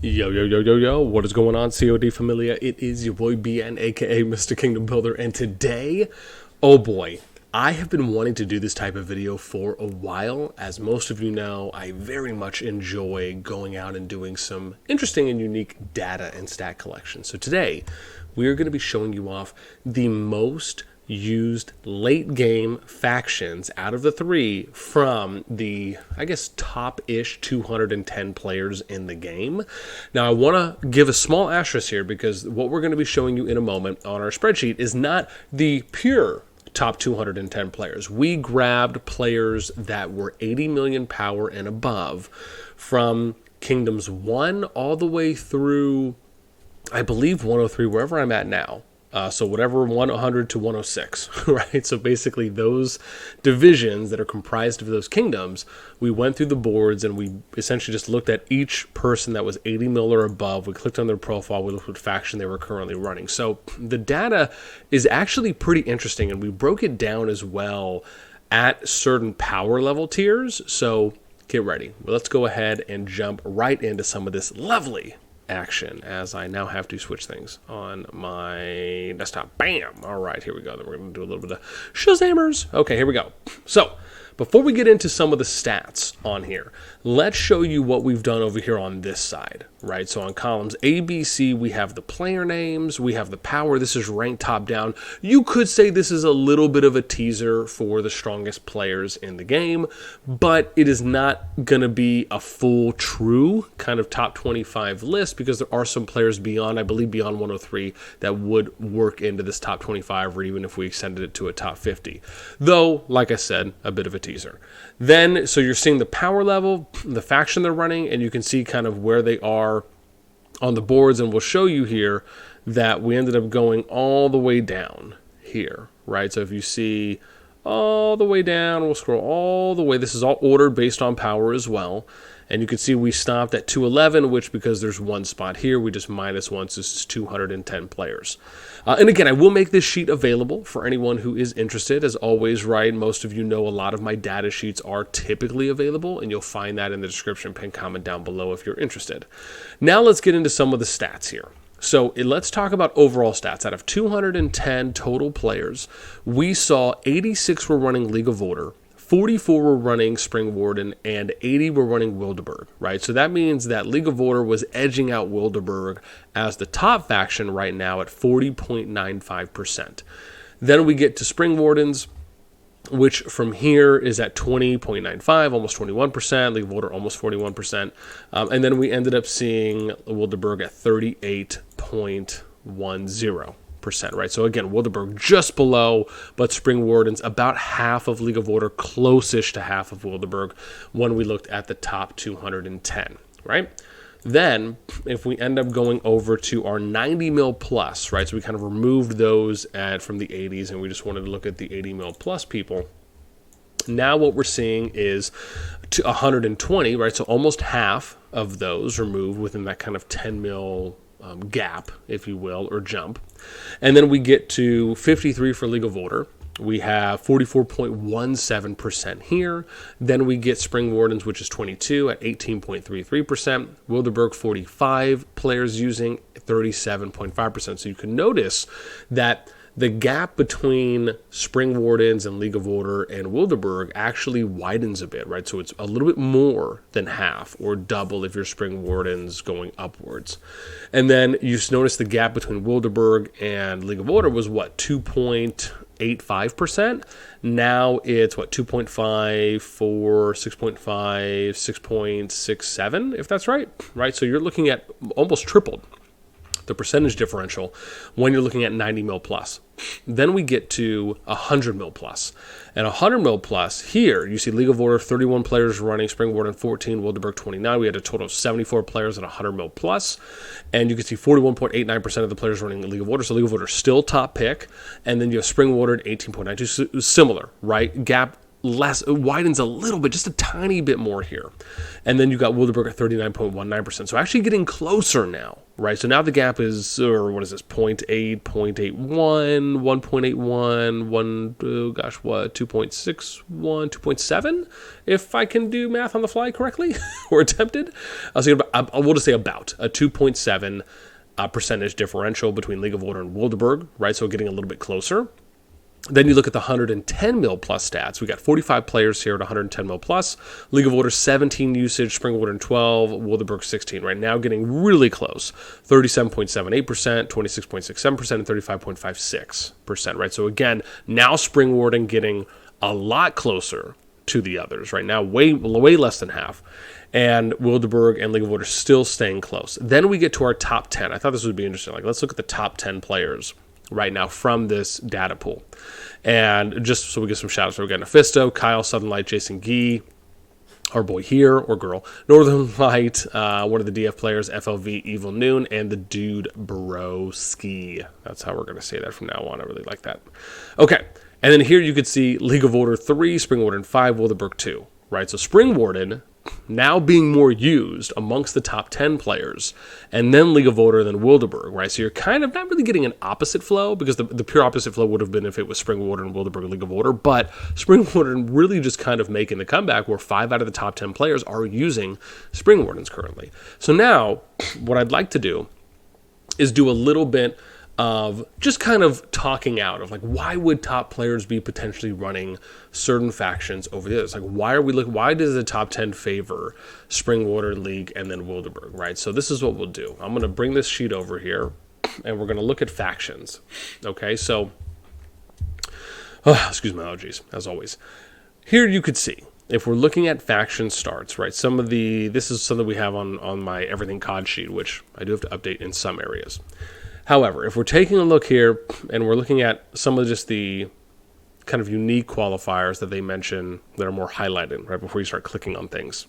Yo, yo, yo, yo, yo, what is going on, CoD Familia? It is your boy BN, aka Mr. Kingdom Builder, and today, oh boy, I have been wanting to do this type of video for a while. As most of you know, I very much enjoy going out and doing some interesting and unique data and stat collection. So today, we are going to be showing you off the most used late game factions out of the three from the, I guess, top-ish 210 players in the game. Now, I want to give a small asterisk here because what we're going to be showing you in a moment on our spreadsheet is not the pure top 210 players. We grabbed players that were 80 million power and above from Kingdoms 1 all the way through, I believe, 103, wherever I'm at now. So whatever 100 to 106, right? So basically those divisions that are comprised of those kingdoms, we went through the boards and we essentially just looked at each person that was 80 mil or above. We clicked on their profile. We looked what faction they were currently running. So the data is actually pretty interesting, and we broke it down as well at certain power level tiers. So get ready. Well, let's go ahead and jump right into some of this lovely action as I now have to switch things on my desktop. Bam! All right, here we go. Then we're going to do a little bit of Shazamers. Okay, here we go. So before we get into some of the stats on here, let's show you what we've done over here on this side, right? So on columns A, B, C, we have the player names, we have the power. This is ranked top down. You could say this is a little bit of a teaser for the strongest players in the game, but it is not going to be a full true kind of top 25 list because there are some players beyond, I believe beyond 103, that would work into this top 25, or even if we extended it to a top 50. Though, like I said, a bit of a teaser. Then, so you're seeing the power level, the faction they're running, and you can see kind of where they are on the boards, and we'll show you here that we ended up going all the way down here, right? So if you see all the way down, we'll scroll all the way. This is all ordered based on power as well. And you can see we stopped at 211, which because there's one spot here, we just minus one, so this is 210 players. And again, I will make this sheet available for anyone who is interested. As always, right, most of you know a lot of my data sheets are typically available, and you'll find that in the description, pin comment down below if you're interested. Now let's get into some of the stats here. So let's talk about overall stats. Out of 210 total players, we saw 86 were running League of Order, 44 were running Spring Warden, and 80 were running Wildeburg, right? So that means that League of Order was edging out Wildeburg as the top faction right now at 40.95%. Then we get to Spring Wardens, which from here is at 20.95, almost 21%, League of Order almost 41%. And then we ended up seeing Wildeburg at 38.10%. Right? So again, Wildeburg just below, but Spring Wardens about half of League of Order, close-ish to half of Wildeburg when we looked at the top 210, right? Then, if we end up going over to our 90 mil plus, right? So we kind of removed those from the 80s, and we just wanted to look at the 80 mil plus people. Now what we're seeing is 120, right? So almost half of those removed within that kind of 10 mil gap, if you will, or jump. And then we get to 53 for League of Order. We have 44.17% here. Then we get Spring Wardens, which is 22 at 18.33%. Wildeburg, 45 players using 37.5%. So you can notice that the gap between Spring Wardens and League of Order and Wildeburg actually widens a bit, right? So it's a little bit more than half or double if you're Spring Wardens going upwards. And then you notice the gap between Wildeburg and League of Order was what, 2.85%? Now it's what, 2.54, 6.5, 6.67, if that's right, right? So you're looking at almost tripled the percentage differential when you're looking at 90 mil plus. Then we get to 100 mil plus. And 100 mil plus, here you see League of Order, 31 players running, Spring Warden 14, Wildeburg 29. We had a total of 74 players at 100 mil plus. And you can see 41.89% of the players running League of Order. So League of Order still top pick. And then you have Spring Warden 18.92. Similar, right? Gap less, it widens a little bit, just a tiny bit more here. And then you got Wildeburg at 39.19%. So actually getting closer now, right? So now the gap is, or what is this, 0.8, 0.81, 1.81, 2.61, 2.7, if I can do math on the fly correctly, or attempted. We'll just say about a 2.7 percentage differential between League of Order and Wildeburg, right? So getting a little bit closer. Then you look at the 110 mil plus stats. We got 45 players here at 110 mil plus. League of Order 17 usage, Spring Order 12, Wildeburg 16. Right now getting really close. 37.78%, 26.67%, and 35.56%. Right. So again, now Spring Warden getting a lot closer to the others. Right now, way less than half. And Wildeburg and League of Order still staying close. Then we get to our top 10. I thought this would be interesting. Like, let's look at the top 10 players right now from this data pool. And just so we get some shout outs, we're getting Fisto, Kyle, Southern Light, Jason Gee, our boy here, or girl, Northern Light, one of the DF players, FLV, Evil Noon, and the dude Broski. That's how we're going to say that from now on. I really like that. Okay. And then here you could see League of Order 3, Spring Warden 5, Wildeburg 2, right? So Spring Warden now being more used amongst the top 10 players, and then League of Order, then Wildeburg, right? So you're kind of not really getting an opposite flow, because the pure opposite flow would have been if it was Spring Warden, Wildeburg, and League of Order, but Spring Warden really just kind of making the comeback where 5 out of the top 10 players are using Spring Wardens currently. So now, what I'd like to do is do a little bit of just kind of talking out of, like, why would top players be potentially running certain factions over the others? Like, why does the top 10 favor Spring Water, League, and then Wildeburg, right? So this is what we'll do. I'm going to bring this sheet over here, and we're going to look at factions. Okay, so, excuse my allergies, as always. Here you could see, if we're looking at faction starts, right, this is something we have on my Everything COD sheet, which I do have to update in some areas. However, if we're taking a look here and we're looking at some of just the kind of unique qualifiers that they mention that are more highlighted right before you start clicking on things,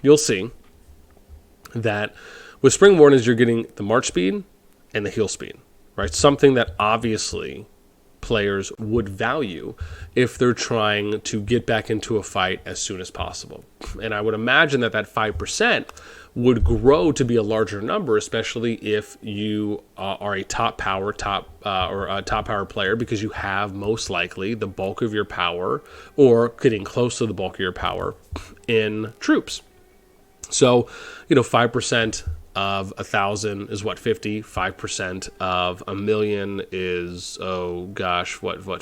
you'll see that with Spring Wardens, you're getting the march speed and the heal speed, right? Something that obviously players would value if they're trying to get back into a fight as soon as possible. And I would imagine that 5% would grow to be a larger number, especially if you are a top power player, because you have most likely the bulk of your power, or getting close to the bulk of your power, in troops. So, 5% of 1,000 is what, 50? 5% of 1,000,000 is,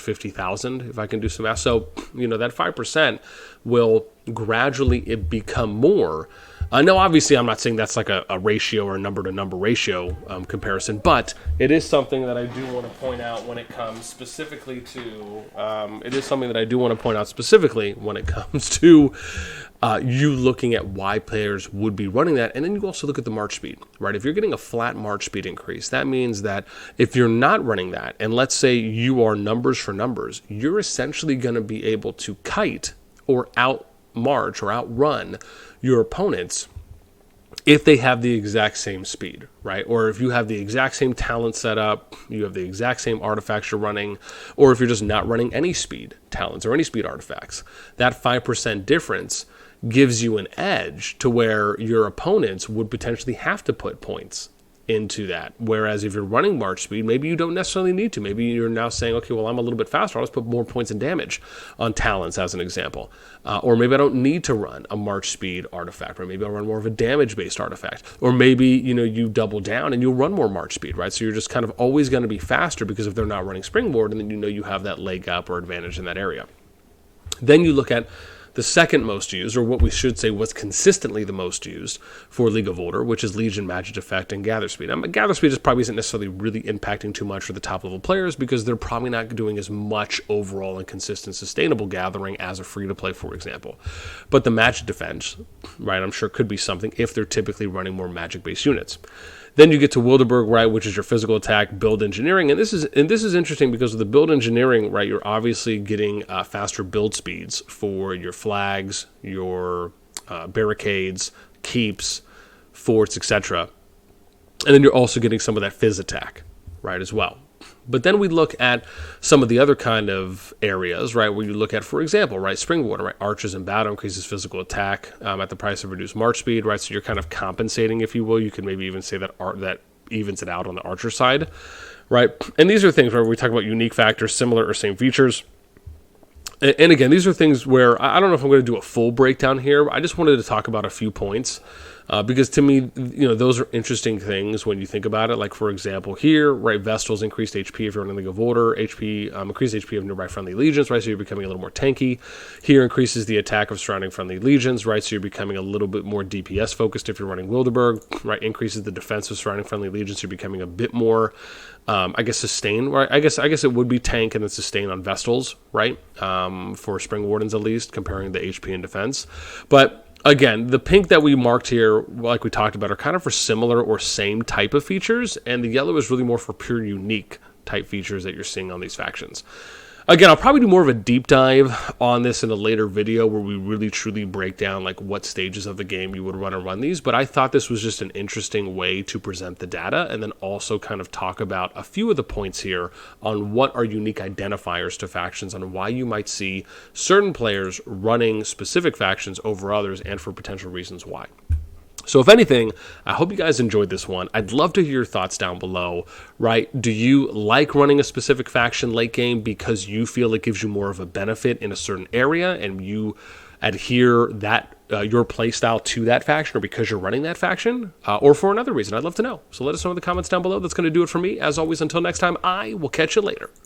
50,000, if I can do some math. So, that 5% will gradually become more. No, obviously, I'm not saying that's like a ratio or a number-to-number ratio comparison, but it is something that I do want to point out when it comes specifically to. You looking at why players would be running that, and then you also look at the march speed, right? If you're getting a flat march speed increase, that means that if you're not running that, and let's say you are numbers for numbers, you're essentially going to be able to kite or outmarch or outrun your opponents if they have the exact same speed, right? Or if you have the exact same talent setup, you have the exact same artifacts you're running, or if you're just not running any speed talents or any speed artifacts. That 5% difference gives you an edge to where your opponents would potentially have to put points into that. Whereas if you're running march speed, maybe you don't necessarily need to. Maybe you're now saying, okay, well, I'm a little bit faster. I'll just put more points in damage on talents, as an example. Or maybe I don't need to run a march speed artifact, or maybe I'll run more of a damage-based artifact. Or maybe, you double down and you'll run more march speed, right? So you're just kind of always going to be faster, because if they're not running Springboard, and then you have that leg up or advantage in that area. Then you look at the second most used, or what we should say was consistently the most used for League of Order, which is Legion, Magic Effect, and Gather Speed. Now, Gather Speed probably isn't necessarily really impacting too much for the top level players, because they're probably not doing as much overall and consistent sustainable gathering as a free-to-play, for example. But the Magic Defense, right, I'm sure could be something if they're typically running more Magic-based units. Then you get to Wildeburg, right, which is your physical attack, build engineering, and this is interesting because of the build engineering, right. You're obviously getting faster build speeds for your flags, your barricades, keeps, forts, etc. And then you're also getting some of that phys attack, right, as well. But then we look at some of the other kind of areas, right, where you look at, for example, right, Springwater, right, archers in battle increases physical attack at the price of reduced march speed, right, so you're kind of compensating, if you will. You can maybe even say that that evens it out on the archer side, right? And these are things where we talk about unique factors, similar or same features. And again, these are things where I don't know if I'm going to do a full breakdown here. I just wanted to talk about a few points because to me, those are interesting things when you think about it. Like, for example, here, right, Vestals increased HP if you're running League of Order, increased HP of nearby friendly legions, right, so you're becoming a little more tanky. Here increases the attack of surrounding friendly legions, right, so you're becoming a little bit more DPS focused if you're running Wilderberg, right, increases the defense of surrounding friendly legions, so you're becoming a bit more I guess sustain, right? I guess it would be tank and then sustain on Vestals, right? For Spring Wardens at least, comparing the HP and defense. But again, the pink that we marked here, like we talked about, are kind of for similar or same type of features, and the yellow is really more for pure unique type features that you're seeing on these factions. Again, I'll probably do more of a deep dive on this in a later video where we really truly break down like what stages of the game you would run these, but I thought this was just an interesting way to present the data and then also kind of talk about a few of the points here on what are unique identifiers to factions and why you might see certain players running specific factions over others and for potential reasons why. So if anything, I hope you guys enjoyed this one. I'd love to hear your thoughts down below, right? Do you like running a specific faction late game because you feel it gives you more of a benefit in a certain area and you adhere that your playstyle to that faction, or because you're running that faction, or for another reason? I'd love to know. So let us know in the comments down below. That's going to do it for me. As always, until next time, I will catch you later.